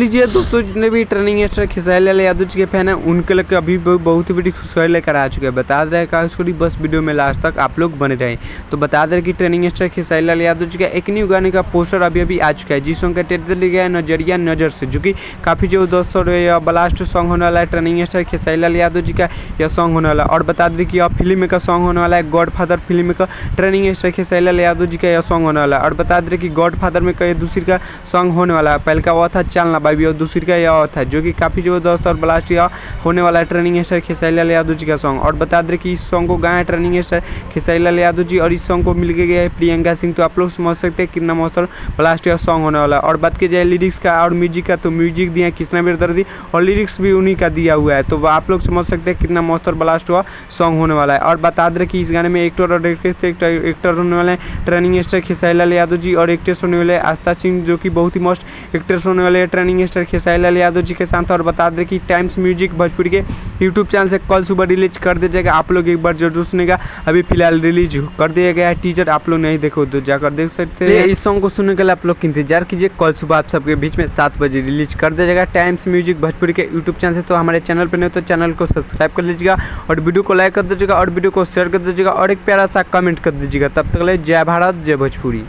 लीजिए दोस्तों, जितने भी ट्रेनिंग स्टार खेसारी लाल यादव जी के फैन हैं उनके लिए अभी बहुत ही बड़ी खुशखबरी लेकर आ चुके हैं। बता दे रहे हैं बस वीडियो में लास्ट तक आप लोग बने रहे। तो बता दे कि ट्रेनिंग स्टार खेसारी लाल यादव जी का एक न्यू गाने का पोस्टर अभी आ चुका है, जिस सॉन्ग का टाइटल लिया गया है नजरिया नजर से, जो कि काफ़ी जो दोस्तों ब्लास्ट सॉन्ग होने वाला है ट्रेनिंग स्टार खेसारी लाल यादव जी का यह सॉन्ग होने वाला है। और बता दें कि यह फिल्म का सॉन्ग होने वाला है, गॉडफादर फिल्म का ट्रेनिंग स्टार खेसारी लाल यादव जी का यह सॉन्ग होने वाला है। और बता दें कि गॉडफादर में कई दूसरी का सॉन्ग होने वाला है, पहले का वो था चलना बाबी और दूसरी का यह था, जो कि काफ़ी जबरदस्त और ब्लास्ट यह होने वाला है ट्रेनिंग स्टार खेसारी लाल यादव जी का सॉन्ग। और बता दें कि इस सॉन्ग को गाए ट्रेनिंग स्टार खेसारी लाल यादव जी और इस सॉन्ग को मिल गया है प्रियंका सिंह। तो आप लोग समझ सकते हैं कितना मस्त ब्लास्ट यह सॉन्ग होने वाला है। और बात की जाए लिरिक्स का और म्यूजिक का, तो म्यूजिक दिया कृष्णा बिरदर्दी और लिरिक्स भी उन्हीं का दिया हुआ है। तो आप लोग समझ सकते हैं कितना मस्त और ब्लास्ट हुआ सॉन्ग होने वाला है। और बता दें कि इस गाने में एक्टर और एक्टर होने वाले हैं ट्रेनिंग स्टार खेसारी लाल यादव जी और एक्ट्रेस होने वाले आस्था सिंह, जो कि बहुत ही मस्त एक्ट्रेस होने वाले ट्रेनिंग स्टार खेसारी लाल यादव जी के साथ। और बता दें कि टाइम्स म्यूजिक भोजपुरी के यूट्यूब चैनल से कल सुबह रिलीज कर दिया जाएगा, आप लोग एक बार जरूर सुनेगा। अभी फिलहाल रिलीज कर दिया गया है टीजर, आप लोग नहीं देखो तो जाकर देख सकते हैं। इस सॉन्ग को सुनने के लिए आप लोग का इंतजार कीजिए, कल सुबह आप सबके बीच में 7 बजे रिलीज कर दिया जाएगा टाइम्स म्यूजिक भोजपुरी के यूट्यूब चैनल से। तो हमारे चैनल पर नहीं तो चैनल को सब्सक्राइब कर लीजिएगा और वीडियो को लाइक कर दीजिएगा और वीडियो को शेयर कर दीजिएगा और एक प्यारा सा कमेंट कर दीजिएगा। तब तक ले जय भारत जय भोजपुरी।